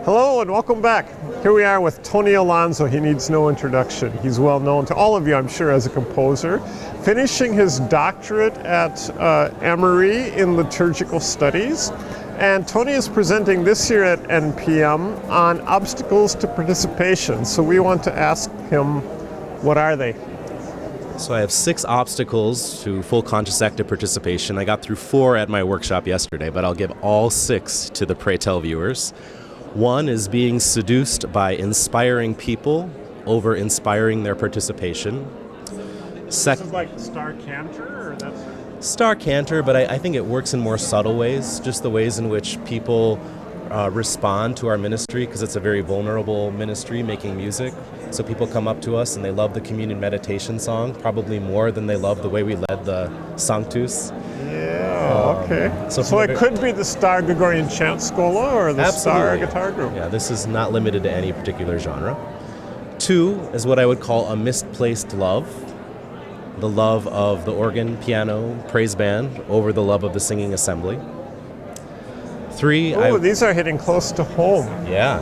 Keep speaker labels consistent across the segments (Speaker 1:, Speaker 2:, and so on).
Speaker 1: Hello and welcome back. Here we are with Tony Alonso. He needs no introduction. He's well known to all of you, I'm sure, as a composer. Finishing his doctorate at Emory in liturgical studies. And Tony is presenting this year at NPM on obstacles to participation. So we want to ask him, what are they?
Speaker 2: So I have 6 obstacles to full conscious active participation. I got through 4 at my workshop yesterday, but I'll give all 6 to the PrayTell viewers. 1 is being seduced by inspiring people over inspiring their participation.
Speaker 1: This is like Star Cantor, or that's...
Speaker 2: Star Cantor, but I think it works in more subtle ways, just the ways in which people respond to our ministry, because it's a very vulnerable ministry, making music. So people come up to us and they love the communion meditation song, probably more than they love the way we led the Sanctus.
Speaker 1: Yeah, okay. So it could be the Star Gregorian Chant Schola or the Star Guitar Group.
Speaker 2: Yeah, this is not limited to any particular genre. 2 is what I would call a misplaced love. The love of the organ, piano, praise band over the love of the singing assembly. 3,
Speaker 1: these are hitting close to home.
Speaker 2: Yeah.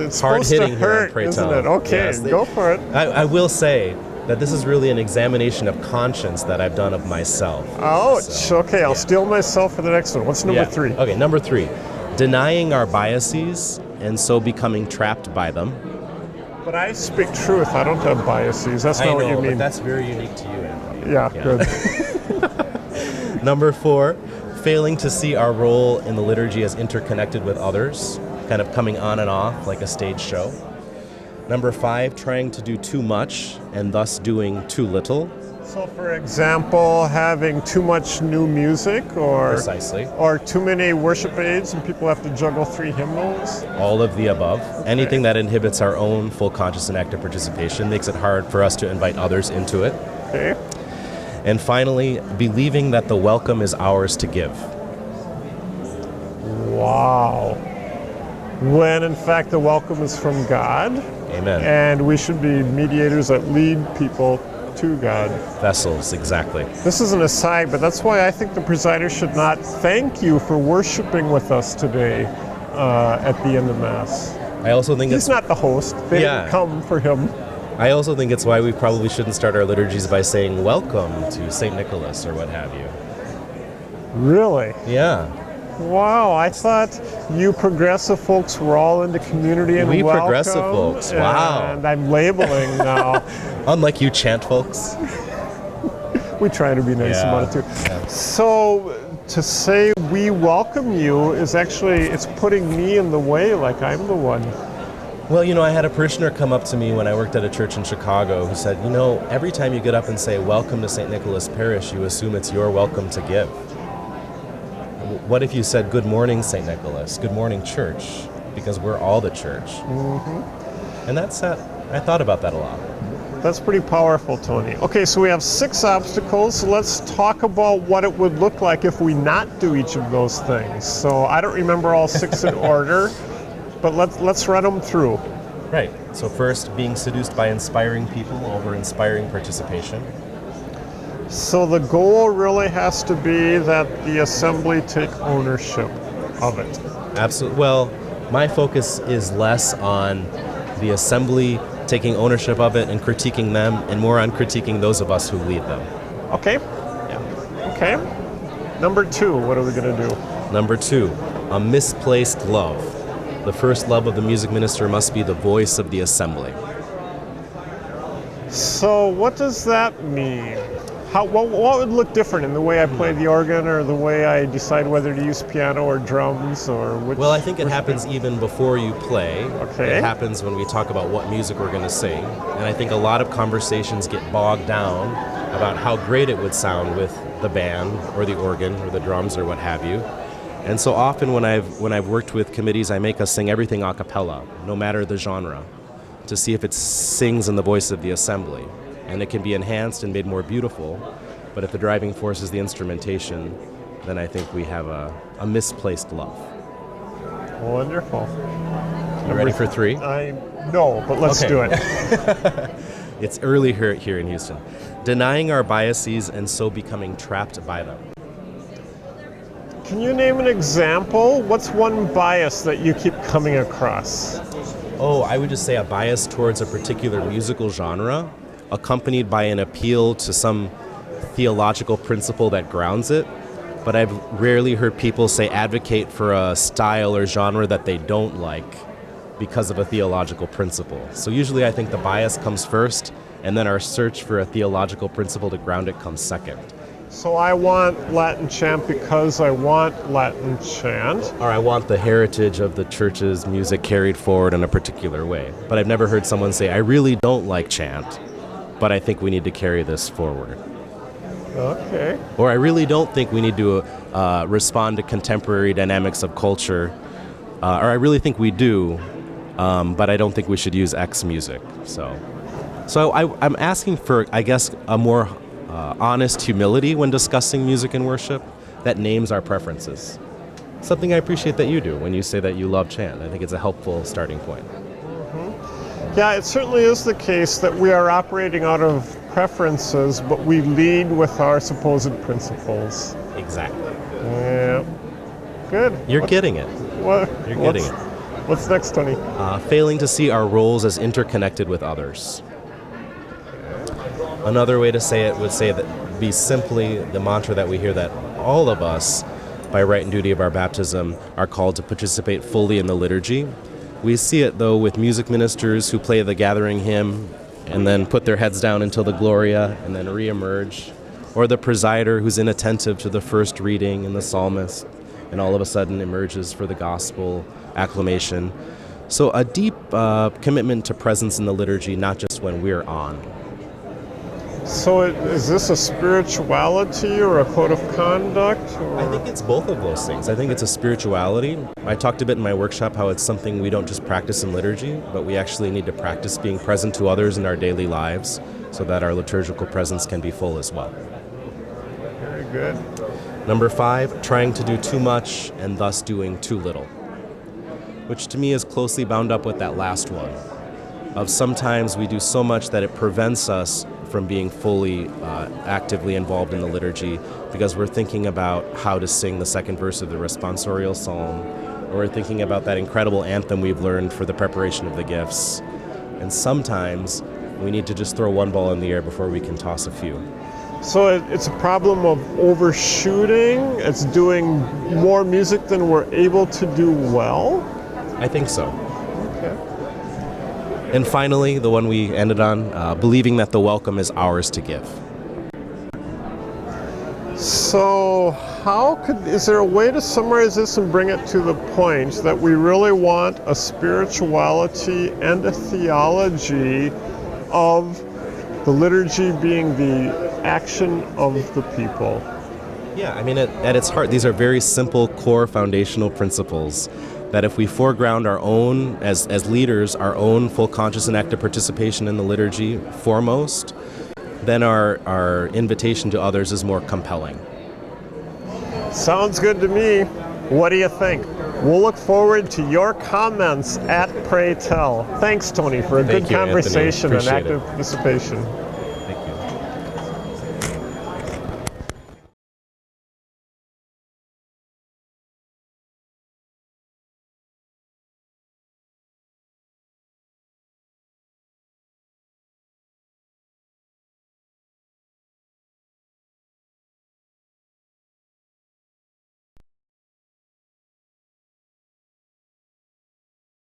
Speaker 1: It's hard hitting here on PrayTell, isn't it? Okay, yes, go for it.
Speaker 2: I will say that this is really an examination of conscience that I've done of myself.
Speaker 1: Oh, okay, I'll steal myself for the next one. What's number 3?
Speaker 2: Okay, number 3. Denying our biases and so becoming trapped by them.
Speaker 1: But I speak truth. I don't have biases. That's not what you mean.
Speaker 2: But that's very unique to you, Anthony.
Speaker 1: Yeah. Good.
Speaker 2: Number 4, failing to see our role in the liturgy as interconnected with others, kind of coming on and off like a stage show. Number 5, trying to do too much and thus doing too little.
Speaker 1: So, for example, having too much new music, or
Speaker 2: precisely,
Speaker 1: or too many worship aids, and people have to juggle 3 hymnals.
Speaker 2: All of the above. Okay. Anything that inhibits our own full conscious and active participation makes it hard for us to invite others into it.
Speaker 1: Okay.
Speaker 2: And finally, believing that the welcome is ours to give.
Speaker 1: Wow. When in fact the welcome is from God.
Speaker 2: Amen.
Speaker 1: And we should be mediators that lead people to God.
Speaker 2: Vessels, exactly.
Speaker 1: This is an aside, but that's why I think the presider should not thank you for worshiping with us today at the end of Mass.
Speaker 2: I also think
Speaker 1: he's not the host. They didn't come for him.
Speaker 2: I also think it's why we probably shouldn't start our liturgies by saying welcome to St. Nicholas or what have you.
Speaker 1: Really?
Speaker 2: Yeah.
Speaker 1: Wow, I thought you progressive folks were all into community and welcome.
Speaker 2: We progressive folks, wow.
Speaker 1: And I'm labeling now.
Speaker 2: Unlike you chant folks.
Speaker 1: We try to be nice about it too. Yeah. So to say we welcome you is actually, it's putting me in the way like I'm the one.
Speaker 2: Well, I had a parishioner come up to me when I worked at a church in Chicago who said, every time you get up and say, welcome to St. Nicholas Parish, you assume it's your welcome to give. What if you said, good morning, St. Nicholas, good morning, church, because we're all the church.
Speaker 1: Mm-hmm.
Speaker 2: And I thought about that a lot.
Speaker 1: That's pretty powerful, Tony. Okay, so we have 6 obstacles. So let's talk about what it would look like if we not do each of those things. So I don't remember all 6 in order. But let's run them through.
Speaker 2: Right. So first, being seduced by inspiring people over inspiring participation.
Speaker 1: So the goal really has to be that the assembly take ownership of it.
Speaker 2: Absolutely. Well, my focus is less on the assembly taking ownership of it and critiquing them, and more on critiquing those of us who lead them.
Speaker 1: Okay.
Speaker 2: Yeah.
Speaker 1: Okay. Number 2, what are we going to do?
Speaker 2: Number 2, a misplaced love. The first love of the music minister must be the voice of the assembly.
Speaker 1: So what does that mean? What would look different in the way I play the organ, or the way I decide whether to use piano or drums, or which?
Speaker 2: Well, I think it happens even before you play.
Speaker 1: Okay.
Speaker 2: It happens when we talk about what music we're going to sing. And I think a lot of conversations get bogged down about how great it would sound with the band or the organ or the drums or what have you. And so often when I've worked with committees, I make us sing everything a cappella, no matter the genre, to see if it sings in the voice of the assembly. And it can be enhanced and made more beautiful, but if the driving force is the instrumentation, then I think we have a misplaced love.
Speaker 1: Wonderful.
Speaker 2: You ready for 3?
Speaker 1: No, but let's do it.
Speaker 2: It's early here in Houston. Denying our biases and so becoming trapped by them.
Speaker 1: Can you name an example? What's one bias that you keep coming across?
Speaker 2: Oh, I would just say a bias towards a particular musical genre, accompanied by an appeal to some theological principle that grounds it. But I've rarely heard people say advocate for a style or genre that they don't like because of a theological principle. So usually I think the bias comes first, and then our search for a theological principle to ground it comes second.
Speaker 1: So I want Latin chant because I want Latin chant.
Speaker 2: Or I want the heritage of the church's music carried forward in a particular way. But I've never heard someone say, I really don't like chant, but I think we need to carry this forward.
Speaker 1: Okay.
Speaker 2: Or I really don't think we need to respond to contemporary dynamics of culture. Or I really think we do, but I don't think we should use X music. So I'm asking for, I guess, a more honest humility when discussing music and worship that names our preferences. Something I appreciate that you do when you say that you love chant. I think it's a helpful starting point.
Speaker 1: Yeah, it certainly is the case that we are operating out of preferences, but we lead with our supposed principles.
Speaker 2: Exactly.
Speaker 1: Yeah. Good.
Speaker 2: You're getting it. You're getting it.
Speaker 1: What's next, Tony?
Speaker 2: Failing to see our roles as interconnected with others. Another way to say it would say that be simply the mantra that we hear that all of us, by right and duty of our baptism, are called to participate fully in the liturgy. We see it, though, with music ministers who play the gathering hymn and then put their heads down until the Gloria and then reemerge, or the presider who's inattentive to the first reading and the psalmist and all of a sudden emerges for the gospel acclamation. So a deep commitment to presence in the liturgy, not just when we're on.
Speaker 1: So is this a spirituality or a code of conduct? Or?
Speaker 2: I think it's both of those things. I think it's a spirituality. I talked a bit in my workshop how it's something we don't just practice in liturgy, but we actually need to practice being present to others in our daily lives so that our liturgical presence can be full as well.
Speaker 1: Very good.
Speaker 2: Number 5, trying to do too much and thus doing too little, which to me is closely bound up with that last one, of sometimes we do so much that it prevents us from being fully actively involved in the liturgy because we're thinking about how to sing the second verse of the responsorial psalm, or we're thinking about that incredible anthem we've learned for the preparation of the gifts. And sometimes we need to just throw one ball in the air before we can toss a few.
Speaker 1: So it's a problem of overshooting. It's doing more music than we're able to do well.
Speaker 2: I think so.
Speaker 1: Okay.
Speaker 2: And finally, the one we ended on, believing that the welcome is ours to give.
Speaker 1: So is there a way to summarize this and bring it to the point that we really want a spirituality and a theology of the liturgy being the action of the people?
Speaker 2: Yeah, I mean, at its heart, these are very simple, core, foundational principles that if we foreground our own, as leaders, our own full conscious and active participation in the liturgy foremost, then our invitation to others is more compelling.
Speaker 1: Sounds good to me. What do you think? We'll look forward to your comments at PrayTell. Thanks, Tony, for a good conversation and active participation.